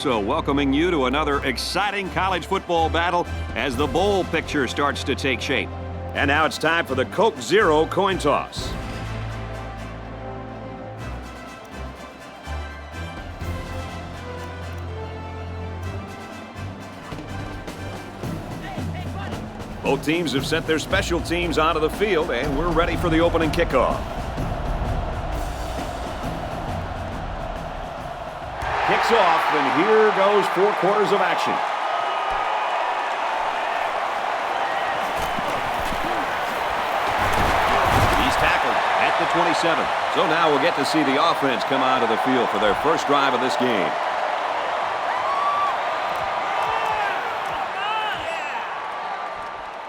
So welcoming you to another exciting college football battle as the bowl picture starts to take shape. And now it's time for the Coke Zero coin toss. Both teams have sent their special teams onto the field, and we're ready for the opening kickoff. Kicks off, and here goes 4 quarters of action. He's tackled at the 27. So now we'll get to see the offense come out of the field for their first drive of this game.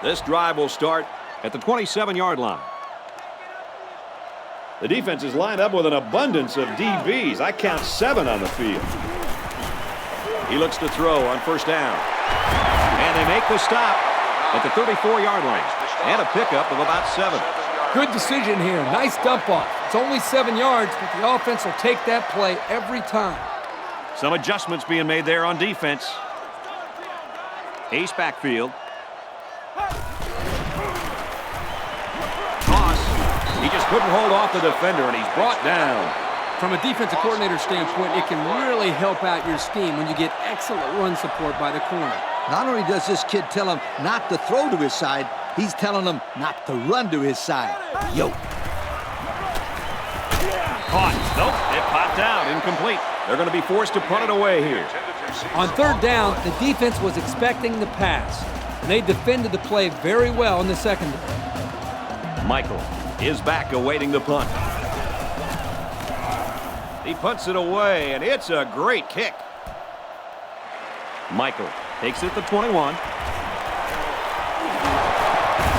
This drive will start at the 27-yard line. The defense is lined up with an abundance of DBs. I count 7 on the field. He looks to throw on first down. And they make the stop at the 34-yard line. And a pickup of about 7. Good decision here. Nice dump off. It's only 7 yards, but the offense will take that play every time. Some adjustments being made there on defense. Ace backfield. He just couldn't hold off the defender, and he's brought down. From a defensive coordinator standpoint, it can really help out your scheme when you get excellent run support by the corner. Not only does this kid tell him not to throw to his side, he's telling him not to run to his side. Yo. Caught. Nope, it popped out. Incomplete. They're going to be forced to punt it away here. On third down, the defense was expecting the pass, and they defended the play very well in the secondary. Michael is back awaiting the punt. He punts it away, and it's a great kick. Michael takes it to 21.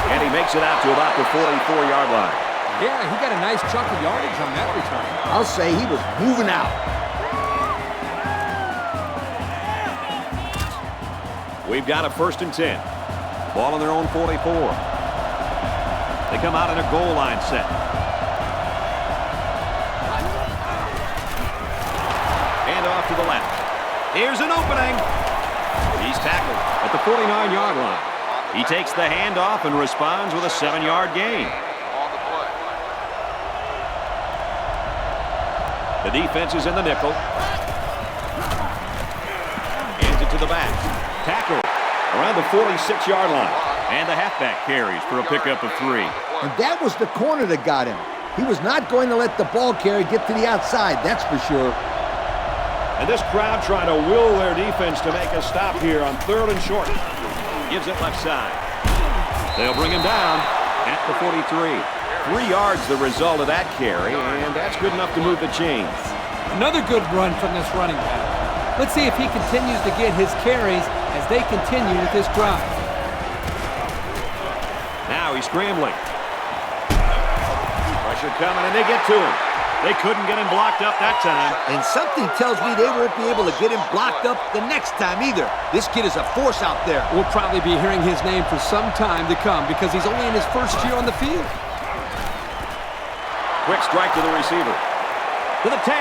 And he makes it out to about the 44-yard line. Yeah, he got a nice chunk of yardage on that return. I'll say he was moving out. We've got a 1st and 10. Ball on their own 44. They come out in a goal line set. And off to the left. Here's an opening. He's tackled at the 49-yard line. He takes the handoff and responds with a 7-yard gain. The defense is in the nickel. Hands it to the back. Tackle around the 46-yard line. And the halfback carries for a pickup of 3. And that was the corner that got him. He was not going to let the ball carrier get to the outside, that's for sure. And this crowd trying to will their defense to make a stop here on 3rd and short. Gives it left side. They'll bring him down at the 43. 3 yards the result of that carry, and that's good enough to move the chains. Another good run from this running back. Let's see if he continues to get his carries as they continue with this drive. Now he's scrambling. Pressure coming, and they get to him. They couldn't get him blocked up that time. And something tells me they won't be able to get him blocked up the next time either. This kid is a force out there. We'll probably be hearing his name for some time to come because he's only in his 1st year on the field. Quick strike to the receiver. To the 10.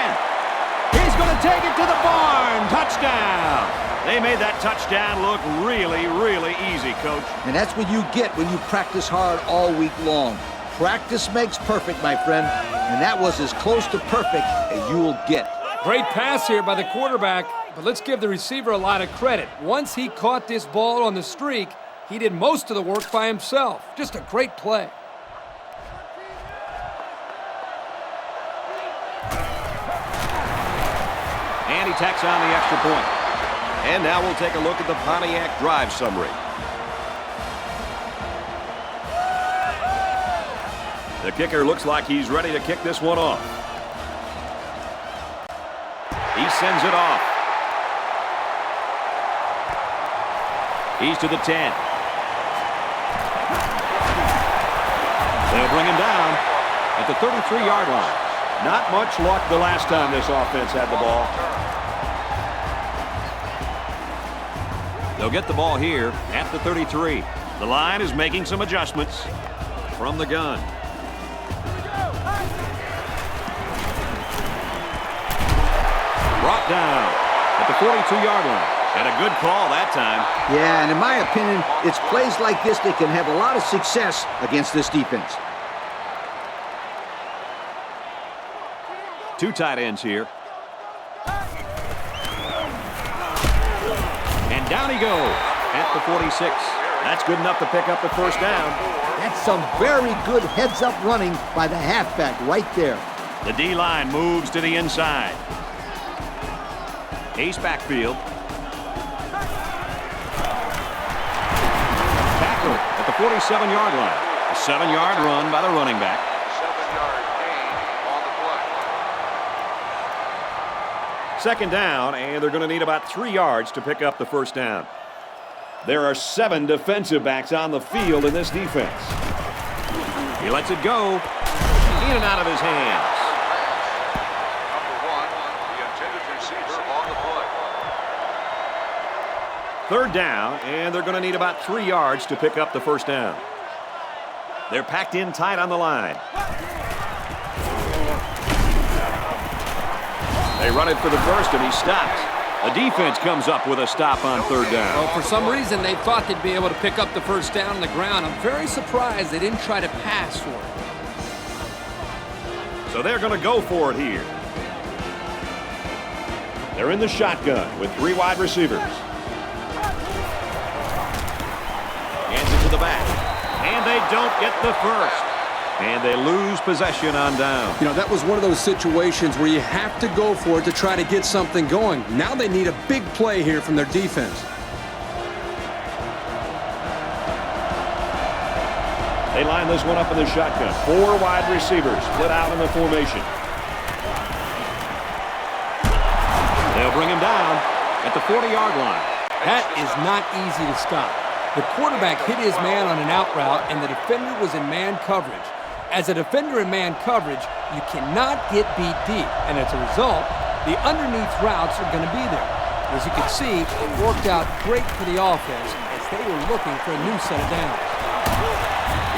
He's going to take it to the barn. Touchdown. They made that touchdown look really, really easy, Coach. And that's what you get when you practice hard all week long. Practice makes perfect, my friend. And that was as close to perfect as you will get. Great pass here by the quarterback, but let's give the receiver a lot of credit. Once he caught this ball on the streak, he did most of the work by himself. Just a great play. And he tacks on the extra point. And now we'll take a look at the Pontiac drive summary. The kicker looks like he's ready to kick this one off. He sends it off. He's to the 10. They'll bring him down at the 33-yard line. Not much luck the last time this offense had the ball. They'll get the ball here at the 33. The line is making some adjustments from the gun. Brought down at the 42-yard line. And a good call that time. Yeah, and in my opinion, it's plays like this that can have a lot of success against this defense. Two tight ends here. And down he goes at the 46. That's good enough to pick up the first down. That's some very good heads-up running by the halfback right there. The D-line moves to the inside. Ace backfield. Tackle at the 47-yard line. A 7-yard run by the running back. 7-yard gain on the play. Second down, and they're going to need about 3 yards to pick up the first down. There are 7 defensive backs on the field in this defense. He lets it go. In and out of his hands. Number 1, the intended receiver on the play. Third down, and they're going to need about 3 yards to pick up the first down. They're packed in tight on the line. They run it for the first, and he stops. The defense comes up with a stop on third down. Well, for some reason, they thought they'd be able to pick up the first down on the ground. I'm very surprised they didn't try to pass for it. So they're going to go for it here. They're in the shotgun with 3 wide receivers. Hands it to the back. And they don't get the first. And they lose possession on down. You know, that was one of those situations where you have to go for it to try to get something going. Now they need a big play here from their defense. They line this one up in the shotgun. 4 wide receivers split out in the formation. They'll bring him down at the 40-yard line. That is not easy to stop. The quarterback hit his man on an out route, and the defender was in man coverage. As a defender in man coverage, you cannot get beat deep, and as a result, the underneath routes are going to be there. As you can see, it worked out great for the offense as they were looking for a new set of downs.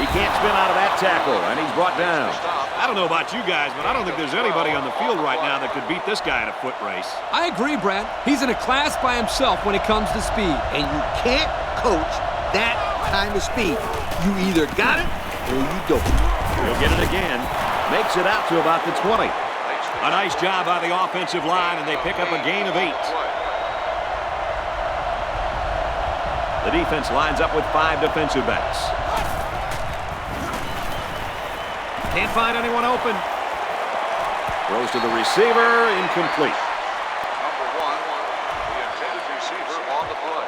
He can't spin out of that tackle, and he's brought down. I don't know about you guys, but I don't think there's anybody on the field right now that could beat this guy in a foot race. I agree, Brad. He's in a class by himself when it comes to speed. And you can't coach that kind of speed. You either got it or you don't. He'll get it again. Makes it out to about the 20. A nice job by the offensive line, and they pick up a gain of 8. The defense lines up with 5 defensive backs. Can't find anyone open. Throws to the receiver, incomplete. Number 1, the intended receiver on the play.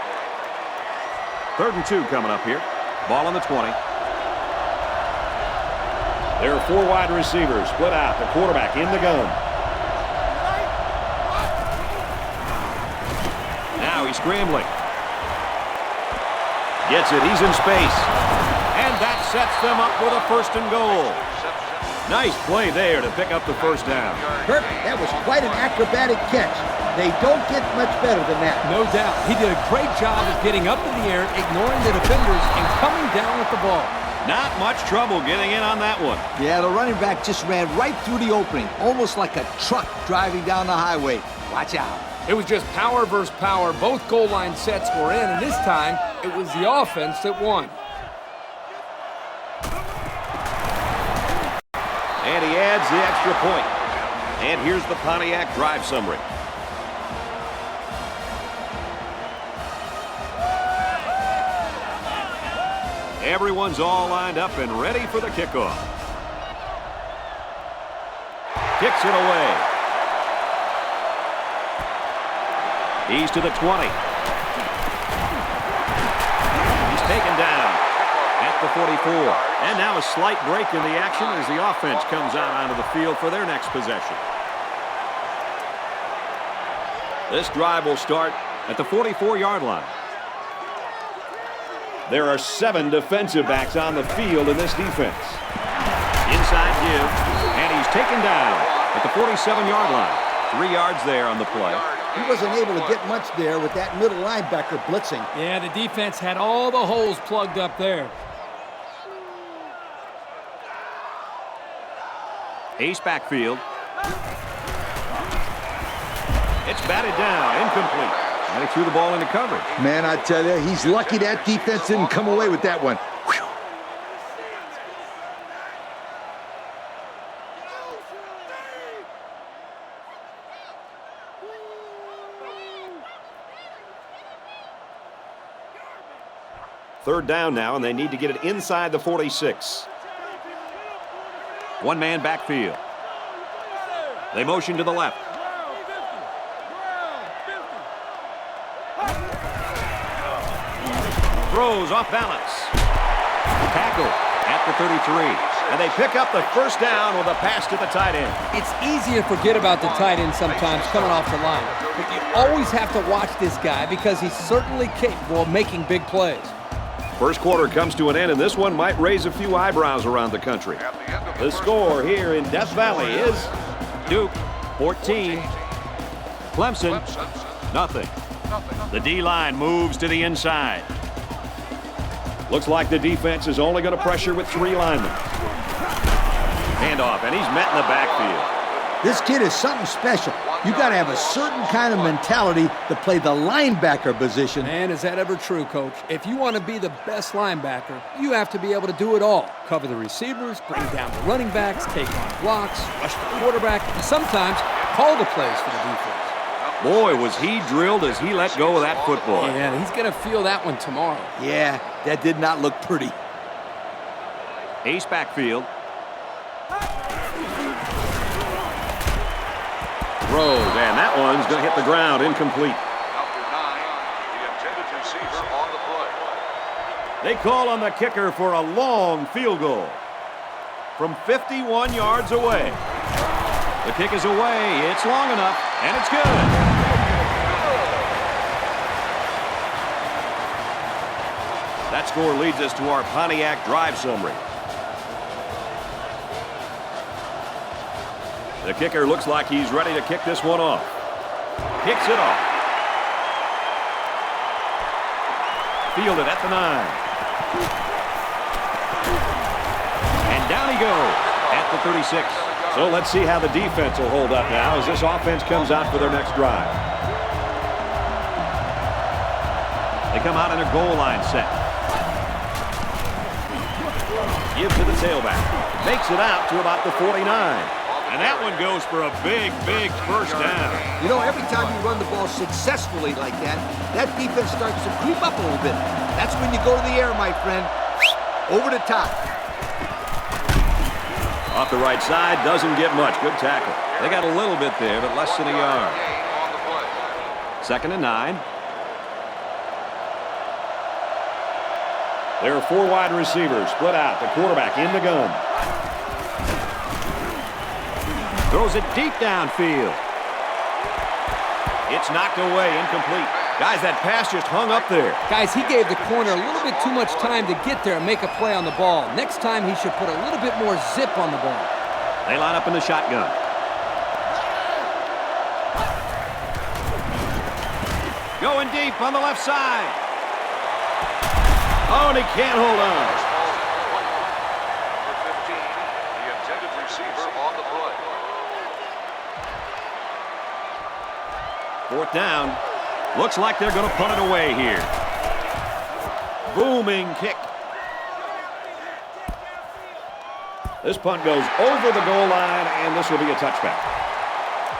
3rd and 2 coming up here. Ball on the 20. There are 4 wide receivers split out. The quarterback in the gun. Now he's scrambling. Gets it. He's in space. And that sets them up with a 1st and goal. Nice play there to pick up the first down. Kirk, that was quite an acrobatic catch. They don't get much better than that. No doubt. He did a great job of getting up in the air, ignoring the defenders, and coming down with the ball. Not much trouble getting in on that one. Yeah, the running back just ran right through the opening, almost like a truck driving down the highway. Watch out. It was just power versus power. Both goal line sets were in, and this time, it was the offense that won. And he adds the extra point. And here's the Pontiac drive summary. Everyone's all lined up and ready for the kickoff. Kicks it away. He's to the 20. He's taken down at the 44. And now a slight break in the action as the offense comes out onto the field for their next possession. This drive will start at the 44-yard line. There are 7 defensive backs on the field in this defense. Inside give, and he's taken down at the 47-yard line. 3 yards there on the play. He wasn't able to get much there with that middle linebacker blitzing. Yeah, the defense had all the holes plugged up there. Ace backfield. It It's batted down, incomplete. And he threw the ball into coverage. Man, I tell you, he's lucky that defense didn't come away with that one. Whew. Third down now, and they need to get it inside the 46. One-man backfield. They motion to the left. Throws off balance. Tackle at the 33. And they pick up the first down with a pass to the tight end. It's easy to forget about the tight end sometimes coming off the line. But you always have to watch this guy because he's certainly capable of making big plays. First quarter comes to an end, and this one might raise a few eyebrows around the country. The score here in Death Valley is Duke 14, Clemson nothing. The D-line moves to the inside. Looks like the defense is only going to pressure with 3 linemen. Handoff, and he's met in the backfield. This kid is something special. You got to have a certain kind of mentality to play the linebacker position. Man, is that ever true, Coach? If you want to be the best linebacker, you have to be able to do it all. Cover the receivers, bring down the running backs, take on blocks, rush the quarterback, and sometimes call the plays for the defense. Boy, was he drilled as he let go of that football. Yeah, he's going to feel that one tomorrow. Yeah, that did not look pretty. Ace backfield. Throws, and that one's going to hit the ground, incomplete. Number 9, the intended receiver on the play. They call on the kicker for a long field goal from 51 yards away. The kick is away. It's long enough, and it's good. That score leads us to our Pontiac drive summary. The kicker looks like he's ready to kick this one off. Kicks it off. Fielded at the 9. And down he goes at the 36. So let's see how the defense will hold up now as this offense comes out for their next drive. They come out in a goal line set. Give to the tailback. Makes it out to about the 49. And that one goes for a big, big first down. You know, every time you run the ball successfully like that, that defense starts to creep up a little bit. That's when you go to the air, my friend. Over the top. Off the right side, doesn't get much. Good tackle. They got a little bit there, but less than a yard. 2nd and 9. There are 4 wide receivers split out. The quarterback in the gun. Throws it deep downfield. It's knocked away, incomplete. Guys, that pass just hung up there. Guys, he gave the corner a little bit too much time to get there and make a play on the ball. Next time, he should put a little bit more zip on the ball. They line up in the shotgun. Going deep on the left side. Oh, and he can't hold on. Number 15, the intended receiver on the play. 4th down. Looks like they're going to punt it away here. Booming kick. This punt goes over the goal line, and this will be a touchback.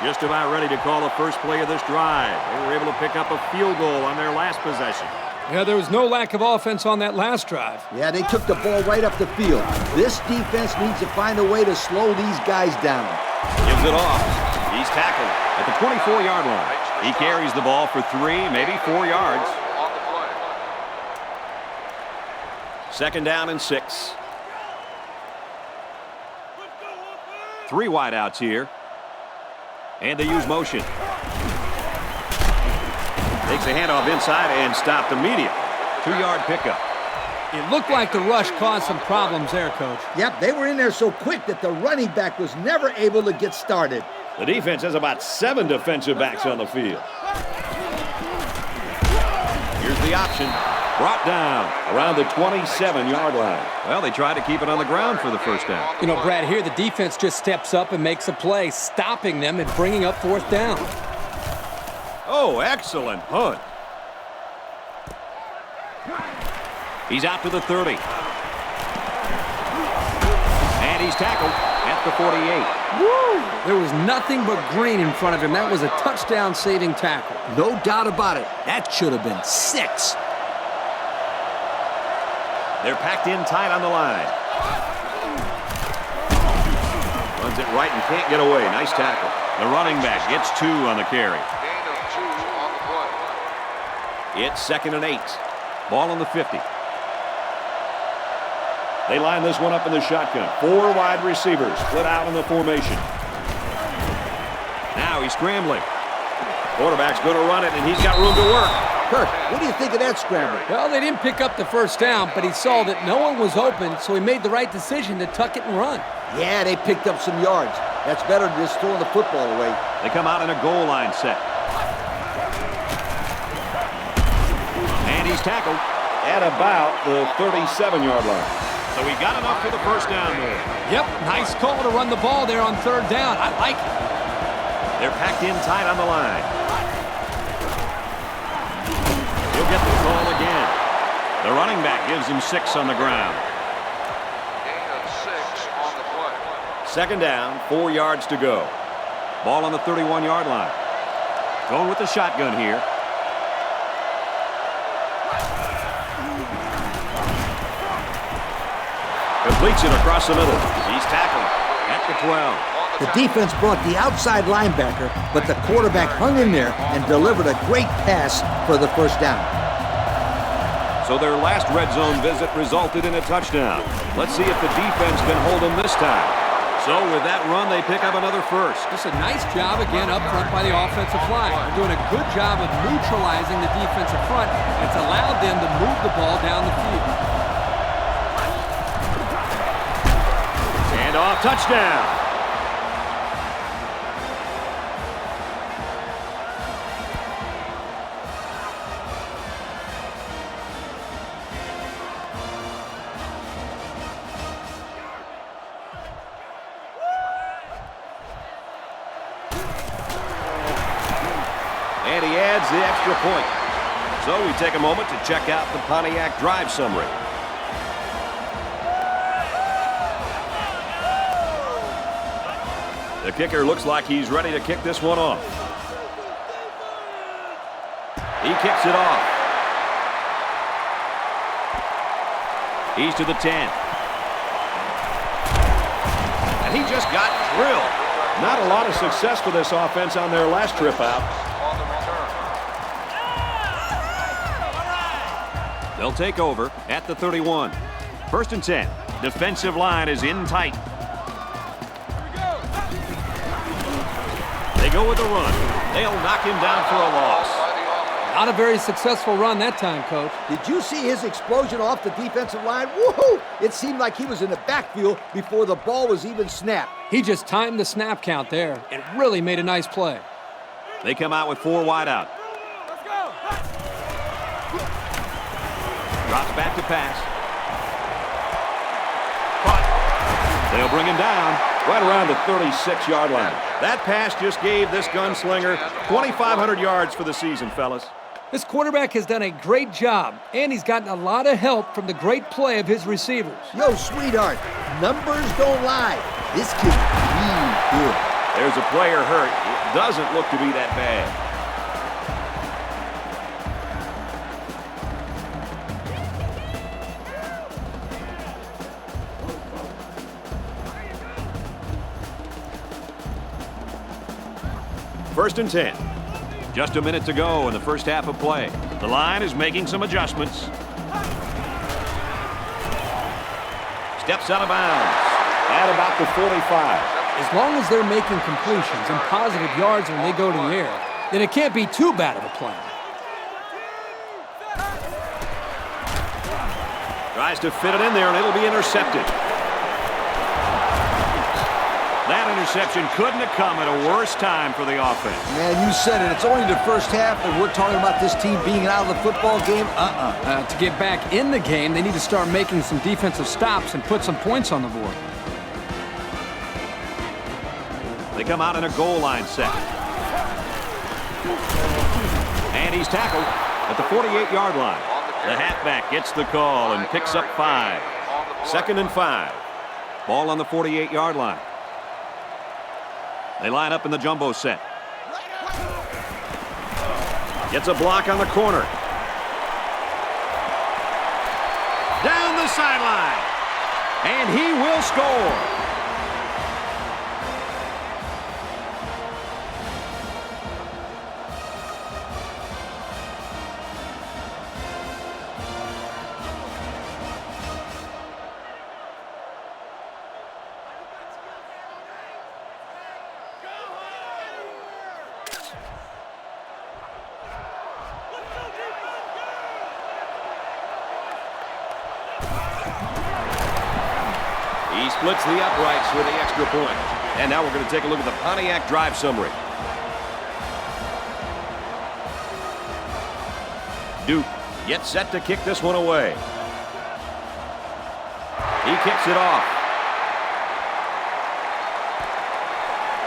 Just about ready to call the first play of this drive. They were able to pick up a field goal on their last possession. Yeah, there was no lack of offense on that last drive. Yeah, they took the ball right up the field. This defense needs to find a way to slow these guys down. Gives it off. He's tackled at the 24-yard line. He carries the ball for 3, maybe 4 yards. On the play. 2nd down and 6. 3 wideouts here. And they use motion. Takes a handoff inside and stopped immediately. 2-yard pickup. It looked like the rush caused some problems there, Coach. Yep, they were in there so quick that the running back was never able to get started. The defense has about 7 defensive backs on the field. Here's the option. Brought down around the 27-yard line. Well, they tried to keep it on the ground for the first down. You know, Brad, here the defense just steps up and makes a play, stopping them and bringing up 4th down. Oh, excellent punt. He's out to the 30. And he's tackled at the 48. Woo! There was nothing but green in front of him. That was a touchdown-saving tackle. No doubt about it. That should have been 6. They're packed in tight on the line. Runs it right and can't get away. Nice tackle. The running back gets 2 on the carry. Gain of 2 on the play. It's 2nd and 8. Ball on the 50. They line this one up in the shotgun. 4 wide receivers split out in the formation. Now he's scrambling. Quarterback's going to run it, and he's got room to work. Kurt, what do you think of that scramble? Well, they didn't pick up the first down, but he saw that no one was open, so he made the right decision to tuck it and run. Yeah, they picked up some yards. That's better than just throwing the football away. They come out in a goal line set. And he's tackled at about the 37-yard line. So he got enough for the first down there. Yep, nice call to run the ball there on 3rd down. I like it. They're packed in tight on the line. He'll get the call again. The running back gives him 6 on the ground. Gain of 6 on the play. 2nd down, 4 yards to go. Ball on the 31-yard line. Going with the shotgun here. Completes it across the middle. He's tackled at the 12. The defense brought the outside linebacker, but the quarterback hung in there and delivered a great pass for the first down. So their last red zone visit resulted in a touchdown. Let's see if the defense can hold them this time. So with that run, they pick up another first. Just a nice job again up front by the offensive line. They're doing a good job of neutralizing the defensive front. It's allowed them to move the ball down the field. And off, touchdown. And he adds the extra point. So we take a moment to check out the Pontiac drive summary. The kicker looks like he's ready to kick this one off. He kicks it off. He's to the 10. And he just got drilled. Not a lot of success for this offense on their last trip out. On the return. They'll take over at the 31. 1st and 10. Defensive line is in tight. They go with a run. They'll knock him down for a loss. Not a very successful run that time, Coach. Did you see his explosion off the defensive line? Woohoo! It seemed like he was in the backfield before the ball was even snapped. He just timed the snap count there and really made a nice play. They come out with 4 wide out. Let's go. Drops back to pass. Caught. They'll bring him down right around the 36-yard line. That pass just gave this gunslinger 2,500 yards for the season, fellas. This quarterback has done a great job, and he's gotten a lot of help from the great play of his receivers. Yo, sweetheart, numbers don't lie. This kid's really good. There's a player hurt. It doesn't look to be that bad. First and 10. Just a minute to go in the first half of play. The line is making some adjustments. Steps out of bounds at about the 45. As long as they're making completions and positive yards when they go to the air, then it can't be too bad of a play. Tries to fit it in there, and it'll be intercepted. That interception couldn't have come at a worse time for the offense. Man, you said it. It's only the first half, and we're talking about this team being out of the football game? To get back in the game, they need to start making some defensive stops and put some points on the board. They come out in a goal line set. And he's tackled at the 48-yard line. The halfback gets the call and picks up 5. 2nd and 5. Ball on the 48-yard line. They line up in the jumbo set. Gets a block on the corner. Down the sideline. And he will score. He splits the uprights for the extra point. And now we're going to take a look at the Pontiac drive summary. Duke gets set to kick this one away. He kicks it off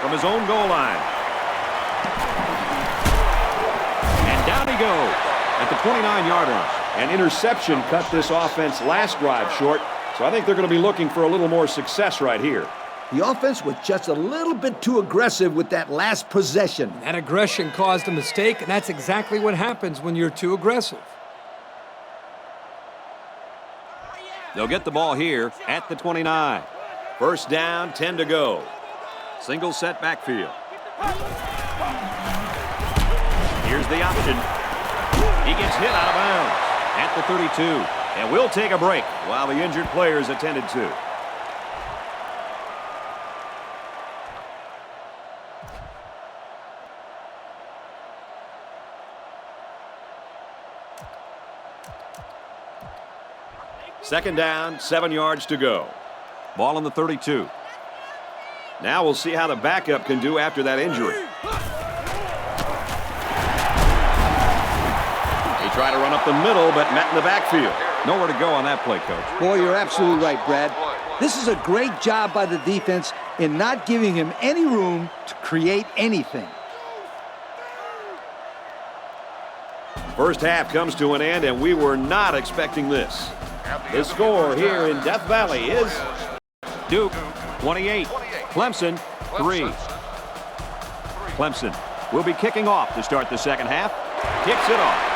from his own goal line. And down he goes at the 29-yard line. An interception cut this offense last drive short. So I think they're going to be looking for a little more success right here. The offense was just a little bit too aggressive with that last possession. That aggression caused a mistake, and that's exactly what happens when you're too aggressive. They'll get the ball here at the 29. First down, 10 to go. Single set backfield. Here's the option. He gets hit out of bounds at the 32. And we'll take a break while the injured player is attended to. Second down, 7 yards to go. Ball on the 32. Now we'll see how the backup can do after that injury. He tried to run up the middle, but met in the backfield. Nowhere to go on that play, Coach. Boy, you're absolutely right, Brad. This is a great job by the defense in not giving him any room to create anything. First half comes to an end, and we were not expecting this. The score here in Death Valley is Duke 28, Clemson 3. Clemson will be kicking off to start the second half. Kicks it off.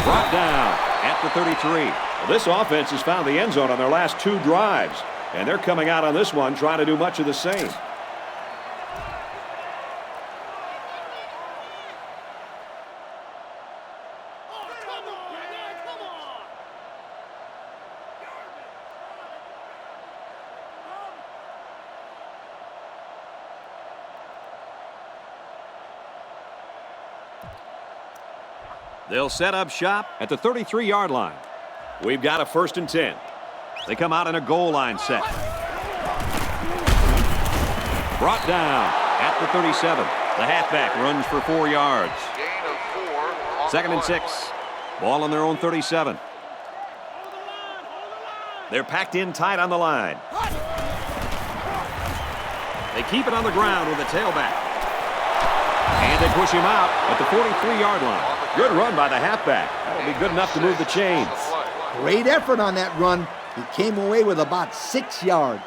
Brought down at the 33. Well, this offense has found the end zone on their last 2 drives, and they're coming out on this one trying to do much of the same. They'll set up shop at the 33-yard line. We've got a 1st and 10. They come out in a goal line set. Brought down at the 37. The halfback runs for 4 yards. Gain of 4. 2nd and 6. Ball on their own 37. They're packed in tight on the line. They keep it on the ground with the tailback. And they push him out at the 43-yard line. Good run by the halfback. That'll be good enough to move the chains. Great effort on that run. He came away with about 6 yards.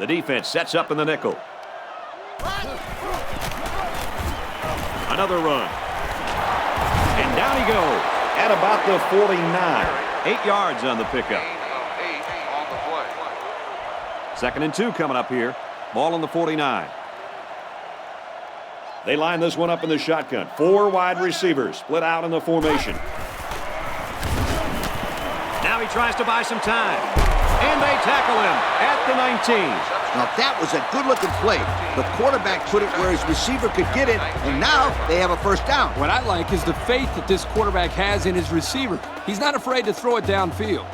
The defense sets up in the nickel. Another run. And down he goes at about the 49. 8 yards on the pickup. 8 on the play. 2nd and 2 coming up here. Ball on the 49. They line this one up in the shotgun. 4 wide receivers split out in the formation. Now he tries to buy some time. And they tackle him at the 19. Now that was a good-looking play. The quarterback put it where his receiver could get it, and now they have a first down. What I like is the faith that this quarterback has in his receiver. He's not afraid to throw it downfield.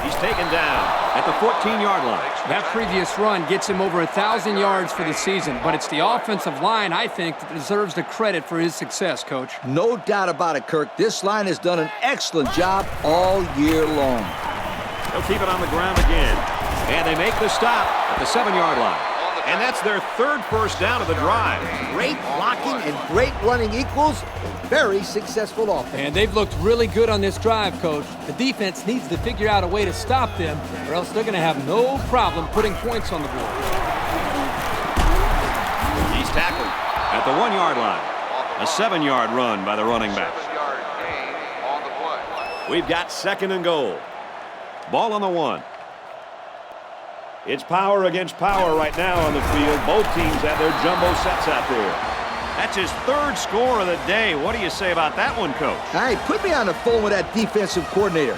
He's taken down at the 14-yard line. That previous run gets him over 1,000 yards for the season, but it's the offensive line, I think, that deserves the credit for his success, Coach. No doubt about it, Kirk. This line has done an excellent job all year long. They'll keep it on the ground again. And they make the stop at the 7-yard line. And that's their third first down of the drive. Great blocking and great running equals very successful offense. And they've looked really good on this drive, Coach. The defense needs to figure out a way to stop them, or else they're going to have no problem putting points on the board. He's tackled at the 1-yard line. A 7-yard run by the running back. 7-yard gain on the play. We've got 2nd and goal. Ball on the 1. It's power against power right now on the field. Both teams have their jumbo sets out there. That's his 3rd score of the day. What do you say about that one, Coach? Hey, put me on the phone with that defensive coordinator.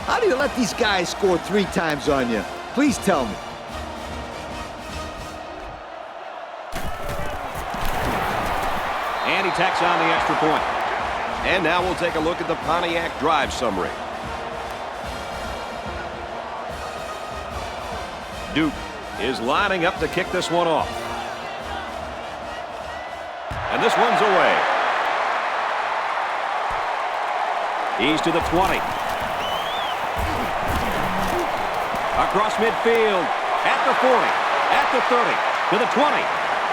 How do you let these guys score 3 times on you? Please tell me. And he tacks on the extra point. And now we'll take a look at the Pontiac drive summary. Duke is lining up to kick this one off. And this one's away. He's to the 20. Across midfield. At the 40. At the 30. To the 20.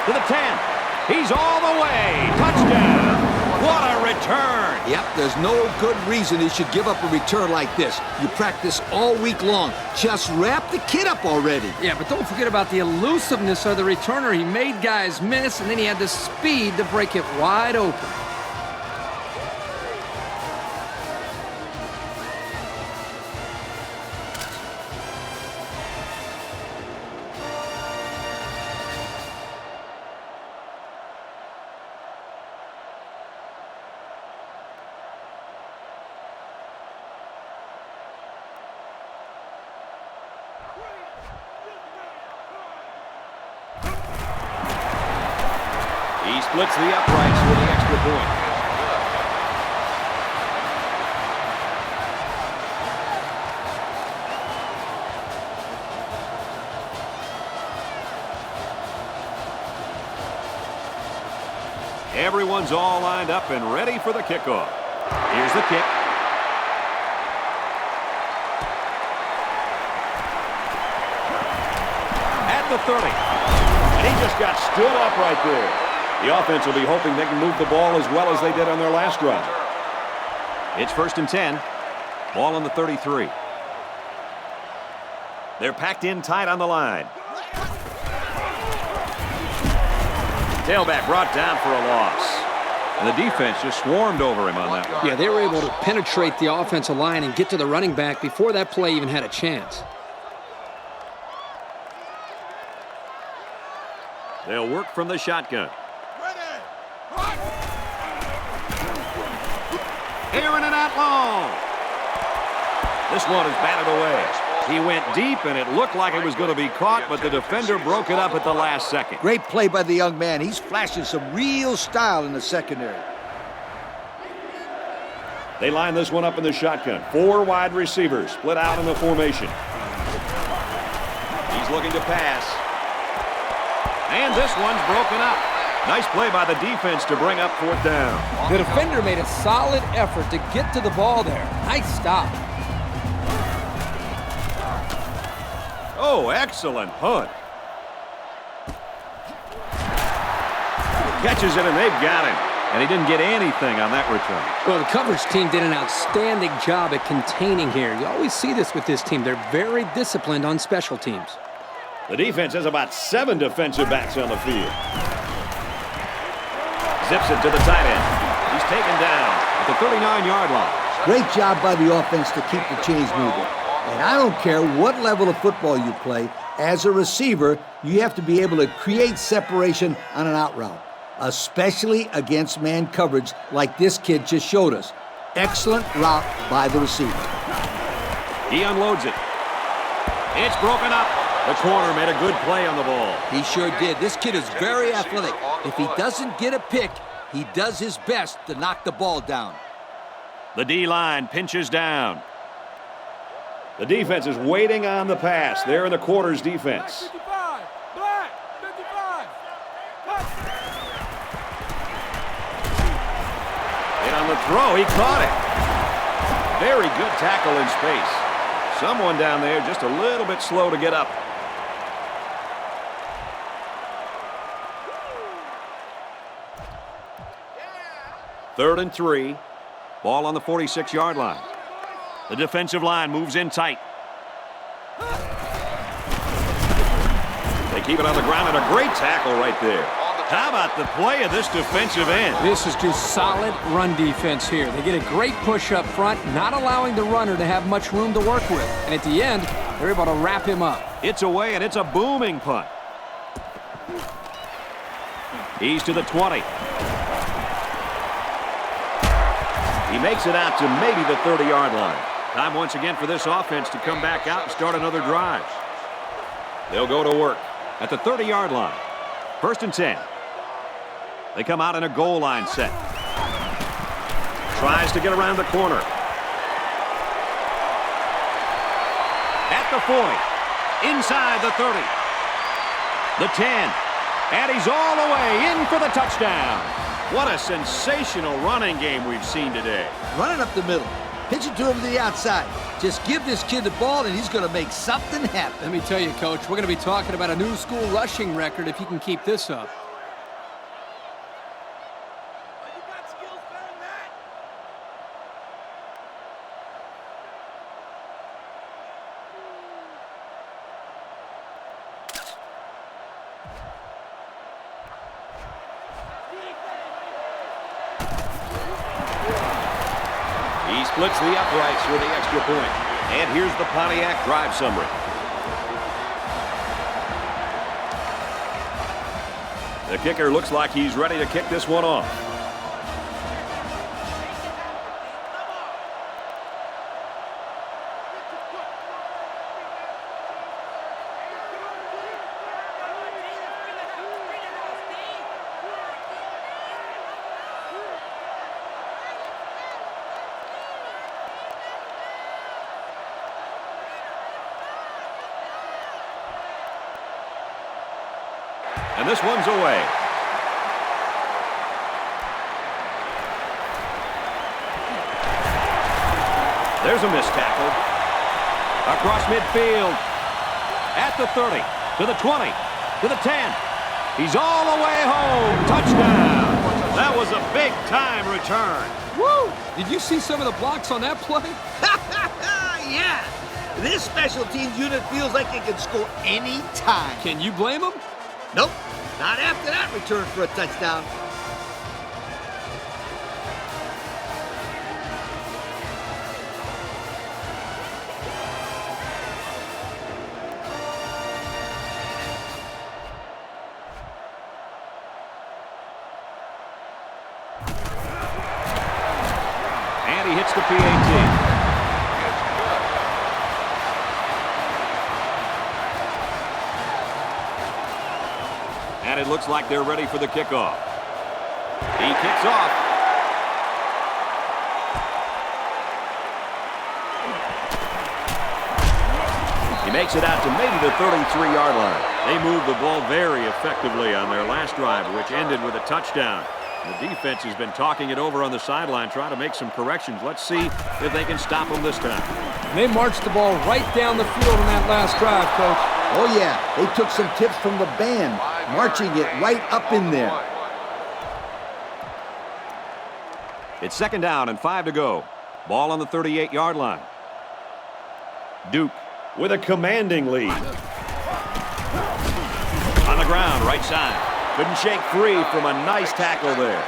To the 10. He's all the way. Touchdown. What a return. Yep, there's no good reason he should give up a return like this. You practice all week long. Just wrap the kid up already. Yeah, but don't forget about the elusiveness of the returner. He made guys miss, and then he had the speed to break it wide open. He splits the uprights for the extra point. Everyone's all lined up and ready for the kickoff. Here's the kick. At the 30. And he just got stood up right there. The offense will be hoping they can move the ball as well as they did on their last drive. It's 1st and 10. Ball on the 33. They're packed in tight on the line. Tailback brought down for a loss. And the defense just swarmed over him on that one. Yeah, they were able to penetrate the offensive line and get to the running back before that play even had a chance. They'll work from the shotgun. Airing it out long. This one is batted away. He went deep, and it looked like it was going to be caught, but the defender broke it up at the last second. Great play by the young man. He's flashing some real style in the secondary. They line this one up in the shotgun. 4 wide receivers split out in the formation. He's looking to pass. And this one's broken up. Nice play by the defense to bring up 4th down. The defender made a solid effort to get to the ball there. Nice stop. Oh, excellent punt. Catches it, and they've got him. And he didn't get anything on that return. Well, the coverage team did an outstanding job at containing here. You always see this with this team. They're very disciplined on special teams. The defense has about 7 defensive backs on the field. Zips it to the tight end. He's taken down at the 39-yard line. Great job by the offense to keep the chains moving. And I don't care what level of football you play, as a receiver, you have to be able to create separation on an out route, especially against man coverage like this kid just showed us. Excellent route by the receiver. He unloads it. It's broken up. The corner made a good play on the ball. He sure did. This kid is very athletic. If he doesn't get a pick, he does his best to knock the ball down. The D-line pinches down. The defense is waiting on the pass. They're in the quarters defense. And on the throw, he caught it. Very good tackle in space. Someone down there just a little bit slow to get up. Third and 3. Ball on the 46-yard line. The defensive line moves in tight. They keep it on the ground, and a great tackle right there. How about the play of this defensive end? This is just solid run defense here. They get a great push up front, not allowing the runner to have much room to work with. And at the end, they're able to wrap him up. It's away, and it's a booming punt. He's to the 20. He makes it out to maybe the 30-yard line. Time once again for this offense to come back out and start another drive. They'll go to work at the 30-yard line. First and 10. They come out in a goal line set. Tries to get around the corner. At the 40. Inside the 30. The 10. And he's all the way in for the touchdown. What a sensational running game we've seen today. Running up the middle. Pitch it to him to the outside. Just give this kid the ball, and he's going to make something happen. Let me tell you, Coach, we're going to be talking about a new school rushing record if he can keep this up. He splits the uprights for the extra point. And here's the Pontiac drive summary. The kicker looks like he's ready to kick this one off. And this one's away. There's a missed tackle. Across midfield. At the 30. To the 20. To the 10. He's all the way home. Touchdown. That was a big-time return. Woo! Did you see some of the blocks on that play? Yeah. This special teams unit feels like it can score any time. Can you blame him? Nope. Not after that return for a touchdown. And he hits the PAT. And it looks like they're ready for the kickoff. He kicks off. He makes it out to maybe the 33-yard line. They moved the ball very effectively on their last drive, which ended with a touchdown. The defense has been talking it over on the sideline, trying to make some corrections. Let's see if they can stop them this time. They marched the ball right down the field on that last drive, Coach. Oh, yeah. They took some tips from the band, marching it right up in there. It's second down and 5 to go. Ball on the 38-yard line. Duke with a commanding lead. On the ground, right side. Couldn't shake free from a nice tackle there.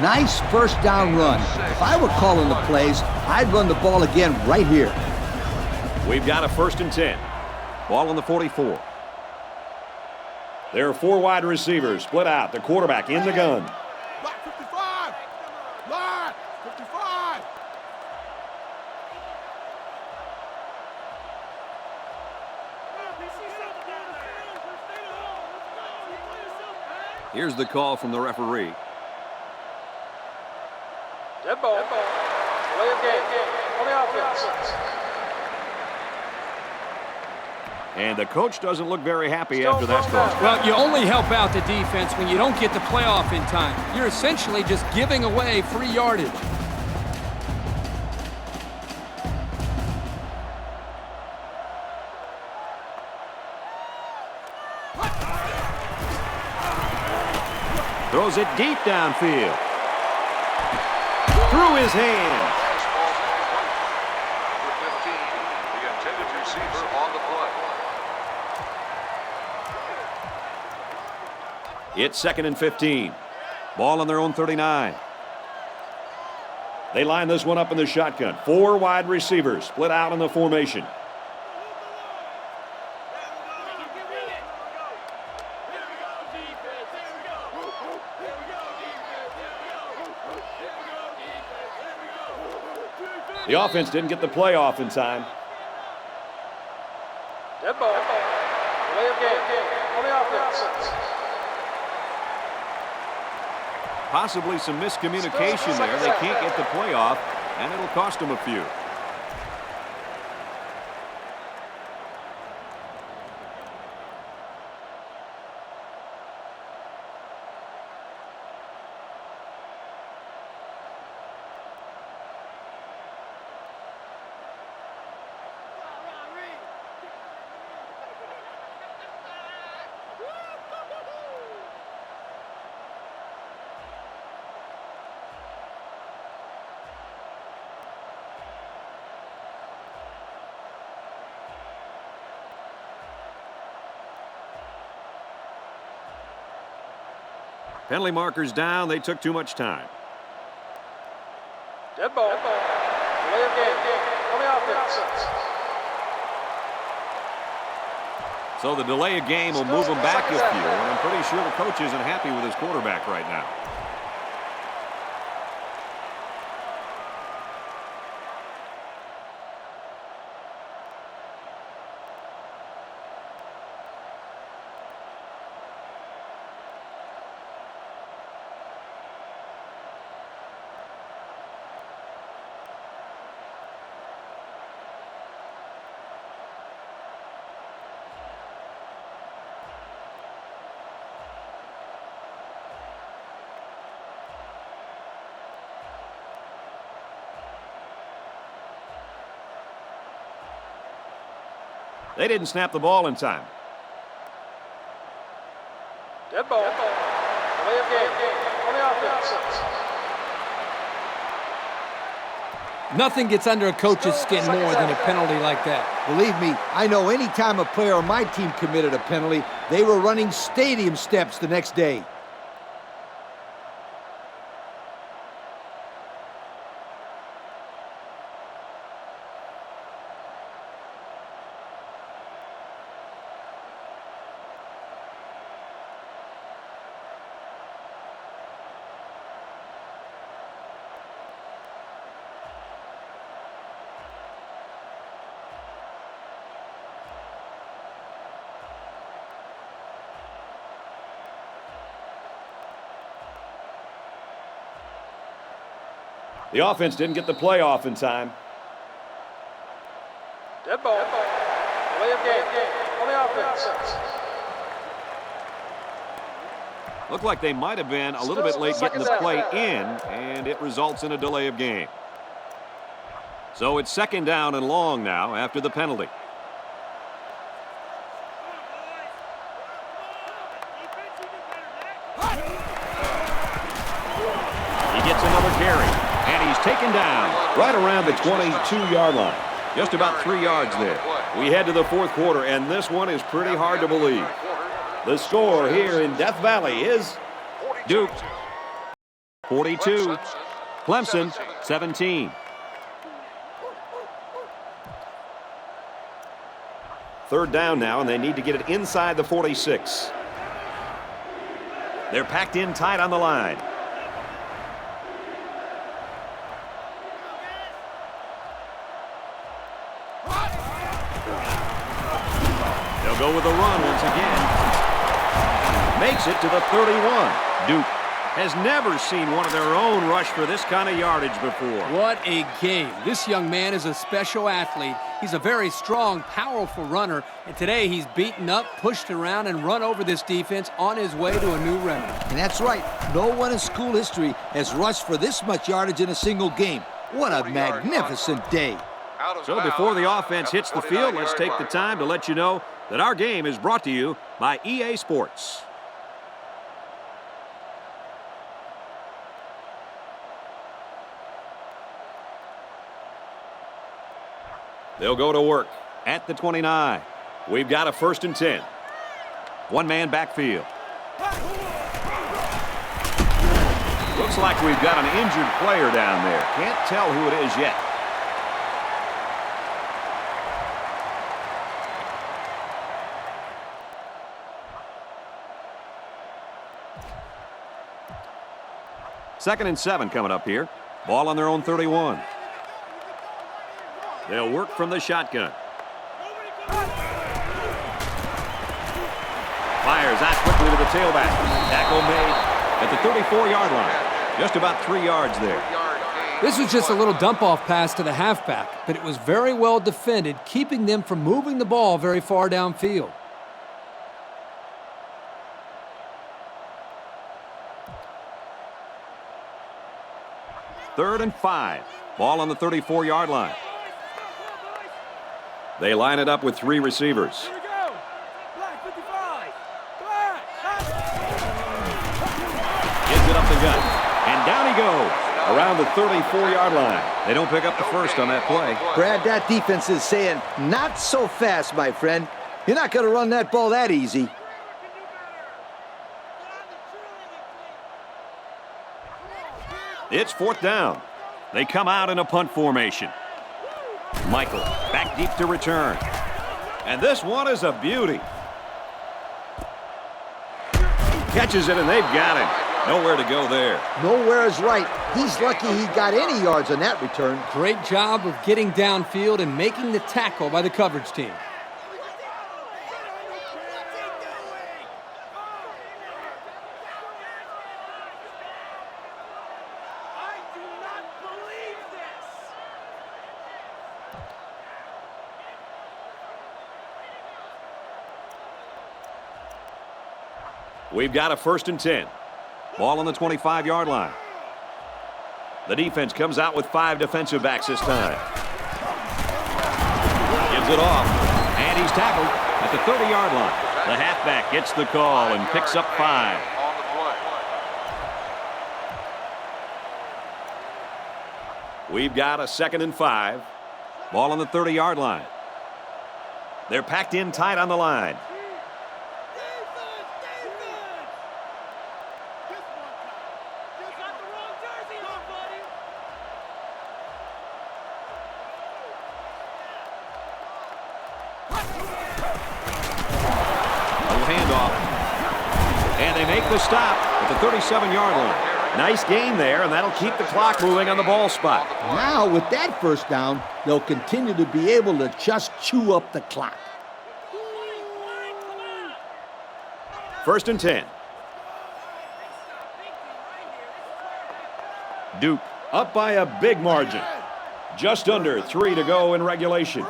Nice first down run. If I were calling the plays, I'd run the ball again right here. We've got a first and 10. Ball on the 44. There are 4 wide receivers split out. The quarterback in the gun. Block 55. Line 55. Here's the call from the referee. Dead ball. Delay of game. On the offense. And the coach doesn't look very happy after that score. Well, you only help out the defense when you don't get the playoff in time. You're essentially just giving away free yardage. Throws it deep downfield. Through his hands. Number 15, the intended receiver on the play. It's 2nd and 15. Ball on their own 39. They line this one up in the shotgun. 4 wide receivers split out in the formation. The offense didn't get the play off in time. Dead ball. Delay of game. On the offense. Possibly some miscommunication there. They can't get the play off, and it'll cost them a few. Penalty markers down. They took too much time. Dead ball. Delay of game. On the offense. So the delay of game will move him back a few, and I'm pretty sure the coach isn't happy with his quarterback right now. They didn't snap the ball in time. Dead ball. Delay of game. On the offense. Nothing gets under a coach's skin more than a penalty like that. Believe me, I know any time a player on my team committed a penalty, they were running stadium steps the next day. The offense didn't get the play off in time. Dead ball. Delay of game. On the offense. Looked like they might have been a little bit late getting the play in, and it results in a delay of game. So it's 2nd down and long now after the penalty. He gets another carry. And he's taken down right around the 22-yard line. Just about 3 yards there. We head to the 4th quarter, and this one is pretty hard to believe. The score here in Death Valley is Duke 42, Clemson 17. 3rd down now, and they need to get it inside the 46. They're packed in tight on the line. Go with the run once again. Makes it to the 31. Duke has never seen one of their own rush for this kind of yardage before. What a game. This young man is a special athlete. He's a very strong, powerful runner, and today he's beaten up, pushed around, and run over this defense on his way to a new record. And that's right. No one in school history has rushed for this much yardage in a single game. What a magnificent day. So before the offense hits the field, let's take the time to let you know that our game is brought to you by EA Sports. They'll go to work at the 29. We've got a 1st and 10. One-man backfield. Looks like we've got an injured player down there. Can't tell who it is yet. Second and 7 coming up here. Ball on their own 31. They'll work from the shotgun. Fires out quickly to the tailback. Tackle made at the 34-yard line. Just about 3 yards there. This was just a little dump-off pass to the halfback, but it was very well defended, keeping them from moving the ball very far downfield. Third and 5. Ball on the 34-yard line. They line it up with 3 receivers. Here we go. Black 55. Black. Gives it up the gut. And down he goes around the 34-yard line. They don't pick up the first on that play. Brad, that defense is saying, not so fast, my friend. You're not going to run that ball that easy. It's 4th down. They come out in a punt formation. Michael back deep to return. And this one is a beauty. Catches it, and they've got him. Nowhere to go there. Nowhere is right. He's lucky he got any yards on that return. Great job of getting downfield and making the tackle by the coverage team. We've got a 1st and 10. Ball on the 25-yard line. The defense comes out with 5 defensive backs this time. Gives it off. And he's tackled at the 30-yard line. The halfback gets the call and picks up 5. We've got a 2nd and 5. Ball on the 30-yard line. They're packed in tight on the line. The stop at the 37-yard line. Nice gain there, and that'll keep the clock moving on the ball spot. Now, with that 1st down, they'll continue to be able to just chew up the clock. 1st and 10. Duke up by a big margin. Just under 3 to go in regulation.